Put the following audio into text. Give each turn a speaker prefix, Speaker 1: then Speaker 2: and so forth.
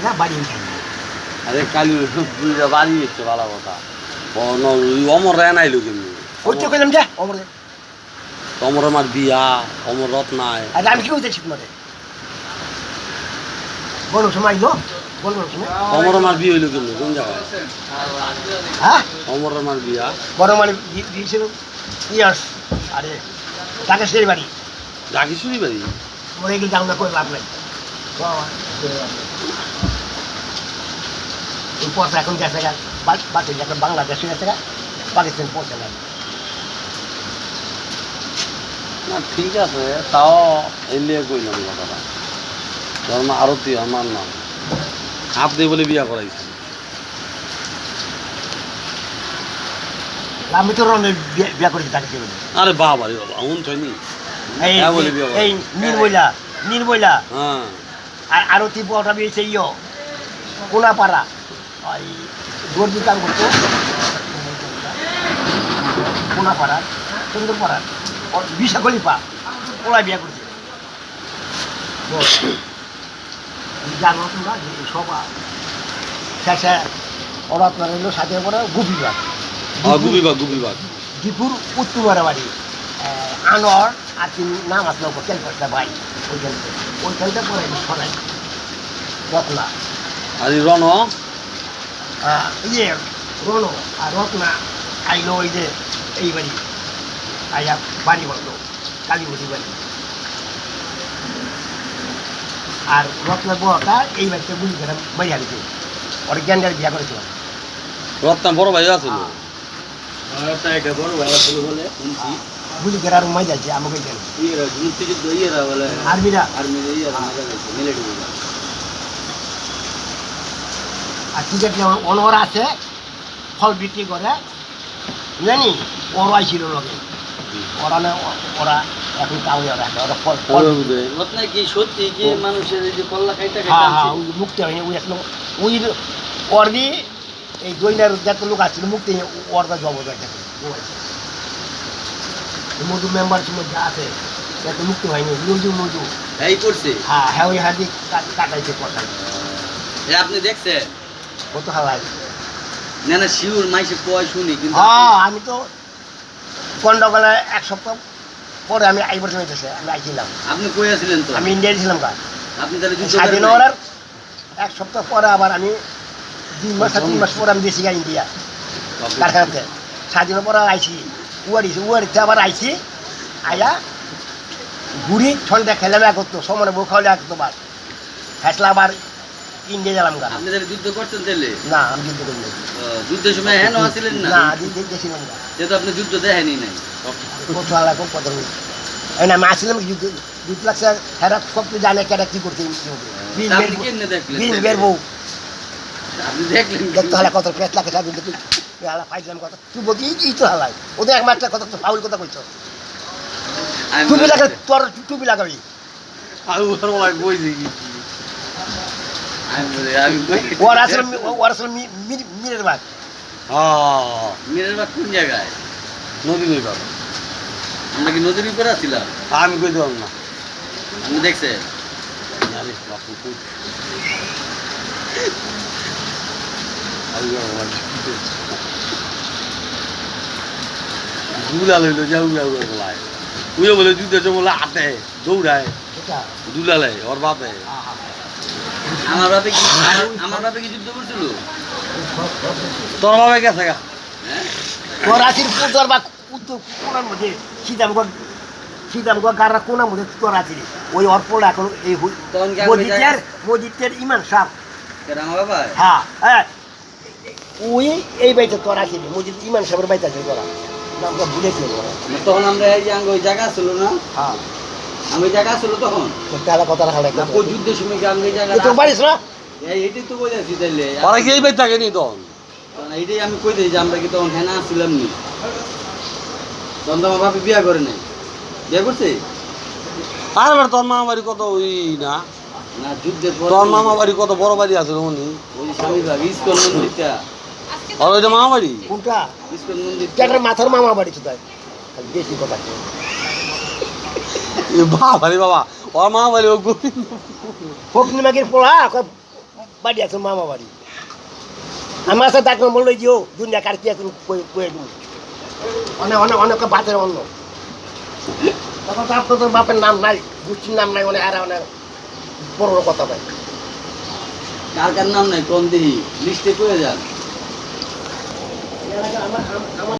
Speaker 1: টাকা বাড়ি উঠাই
Speaker 2: আরে কালি দুইটা বাড়ি গেছে ভালো কথা অমর রায় নাইলো কিন্তু
Speaker 1: ওই তো কইলাম যে অমর
Speaker 2: অমর আমার বিয়া অমর রত্নায়
Speaker 1: আর আমি কি কইতে ঠিক মতে বলো সময় গো বলবো সময়
Speaker 2: অমর আমার বিয়ে হইলো কিন্তু কোন জায়গায়
Speaker 1: হ্যাঁ
Speaker 2: অমর আমার বিয়া
Speaker 1: বড় মানে দিয়েছিল ইয়ার্স আরে টাকেশের বাড়ি
Speaker 2: ডাকিশুরি বাড়ি
Speaker 1: মরে গেলে যাও না করে লাভ নাই এই পয়সা এখন গেছে গা বাকি এখন বাংলাদেশে গেছে গা পাকিস্তান পয়সা নাই
Speaker 2: না ঠিক আছে তাও এলিয়ে কইলাম কথাটা ধর্ম আরতি আমার নাম হাত দিয়ে বলে বিয়া করাইছে
Speaker 1: আমি তো রনের বিয়া করেছি তাকে কে বলে
Speaker 2: আরে বাবা রে বাবা এমন থইনি
Speaker 1: এই নির্মলা
Speaker 2: হ্যাঁ
Speaker 1: আর আরতি বড়টা বিয়েছে ইয়ো কোনাপাড়া ওই গর্জি কাম করতো কোনাপাড়া সুন্দরপাড়া বিশা খলিফা ওরা বিয়া করছে জানো তোমরা সব শেষে ওরা আপনার হইলো সাথে পরে গুপিবাগ দীপুর উত্তমারা বাড়ি আনোয়ার আর তিনি নাম আসলো ক্যালকাটা ভাই ওইখানটা পরে সরাই রত্না
Speaker 2: আর রন
Speaker 1: ইয়ে রনো আর রত্না আইলো ওই যে এই বাড়ি আইয়া বাড়ি বললো কালীমতি বাড়ি আর রত্নার বড়টা এই বাড়িতে বুঝি করে বাড়ি আনিছে ওর গ্যান্ডার বিয়া করেছিল
Speaker 2: রত্না বড় ভাই আছে
Speaker 1: বুঝি করে আর মাই যাচ্ছে আমাকে আর্মিরা আর টিকিট অনর আছে ফল বিক্রি করে জানি ওরাই ছিল লোকে ওরা না ওরা এখন টাউনে রাখে ওরা ফল
Speaker 2: কি সত্যি কি মানুষের এই যে কল্লা খাইতে
Speaker 1: হ্যাঁ হ্যাঁ মুক্তি হয়নি ওই আসলে ওই ওরবি এই দইনার যত লোক আসছিল মুক্তি ওরটা জব মধু মেম্বার মধ্যে আছে এত মুক্তি হয়নি মধু
Speaker 2: এই করছে
Speaker 1: হ্যাঁ হ্যাঁ ওই হাতে কাটাইছে পটাই
Speaker 2: আপনি দেখছেন
Speaker 1: কত হালাই
Speaker 2: না না শিউর মাইসে কয় শুনি কিন্তু
Speaker 1: হ্যাঁ আমি তো গন্ডগোলে এক সপ্তাহ পরে আমি এই বছর হইতেছে আমি আইছিলাম
Speaker 2: আপনি কই আছিলেন তো
Speaker 1: আমি ইন্ডিয়ায় ছিলাম কা
Speaker 2: আপনি তাহলে
Speaker 1: স্বাধীন হওয়ার এক সপ্তাহ পরে আবার আমি 3 মাস পরে আমি দেশি গা ইন্ডিয়া কারখানাতে স্বাধীন পরে আইছি উয়ারিতে আবার আইছি আয়া ঘুরি ঠন্ডা খেলে এক করতো সময় বউ খাওয়ালে এক করতো বার ফেসলা আবার ইন্ডিয়া গেলাম গা
Speaker 2: আপনি তাহলে যুদ্ধ করছেন তাহলে
Speaker 1: না আমি যুদ্ধ করি
Speaker 2: যুদ্ধের সময় হেন আছিলেন না
Speaker 1: না দেখছিলাম না
Speaker 2: যেহেতু আপনি যুদ্ধ দেখেনি নাই
Speaker 1: কত হালা কম কত এই না আমি আসছিলাম যুদ্ধ লাগছে হেরা সব তো জানে কেটা কি করছে বের বউ
Speaker 2: আপনি দেখলেন
Speaker 1: দেখতে হালা কত পেট লাগে হালা পাইছিলাম কত তুই বলছি এই তো হালাই ওদের একটা কথা তো ফাউল কথা বলছো টুপি লাগা তোর টুপি লাগাবি ওর আসলে মিরের বাঘ
Speaker 2: মিরের বাঘ কোন জায়গায় নদী নই বাঘ আমরা কি নদীর উপরে আছিলাম আমি কই দিলাম না আপনি দেখছেন দুলা লইল যাও বলায় উইও বলে যুদ্ধের সময় আটে দৌড়ায় দুলা লাই ওর বাপে আমার বাপে কি যুদ্ধ করছিল তোর বাপে গেছে গা
Speaker 1: তোর আসির উত্তর বা উত্তর কোনার মধ্যে সীতামগড় গাড়া কোনার মধ্যে তোর আসির ওই অর্পণ এখন এই মসজিদের ইমান সাহ হ্যাঁ হ্যাঁ ওই এই বাড়িতে তোর আসির মসজিদ ইমান সাহেবের বাড়িতে আছে তোরা নামটা ভুলেছিল
Speaker 2: তখন আমরা এই যে ওই জায়গা ছিল না
Speaker 1: হ্যাঁ
Speaker 2: আমি জায়গা ছিল তখন
Speaker 1: তাহলে কথা রাখা লাগে
Speaker 2: যুদ্ধের সময় কি আমি জায়গা
Speaker 1: তোর বাড়িস না
Speaker 2: এইটাই তো বলে আছি তাইলে ওরা কি এই বাড়ি থাকে নি তখন এইটাই আমি কই দিই যে আমরা কি তখন হ্যাঁ আসছিলাম নি তখন তো আমার বাপে বিয়া করে নাই বিয়া করছে আর এবার তোর মামা বাড়ি কত ওই না না যুদ্ধের পর তোর মামা বাড়ি কত বড় বাড়ি আছে উনি ওই স্বামী ভাগ ইস্কন মন্দিরটা আর ওইটা মামা বাড়ি
Speaker 1: কোনটা
Speaker 2: ইস্কন মন্দির
Speaker 1: কেটার মাথার মামা বাড়ি তো তাই বেশি কথা
Speaker 2: বাবা রে বাবা ওর মামা বাড়ি ও গোবিন্দ
Speaker 1: ফকনি মাগির পোড়া বাড়ি আছে মামা বাড়ি আমার সাথে ডাকলাম বললো যে ও দুনিয়া কার কি এখন কয়ে দিন অনেক অনেক অনেক বাতের অন্য তখন তো আপনার তোর বাপের নাম নাই গোষ্ঠীর নাম নাই অনেক আর অনেক বড় বড় কথা ভাই
Speaker 2: কার কার নাম নাই কোন দিহি লিস্টে কয়ে যান
Speaker 1: আমার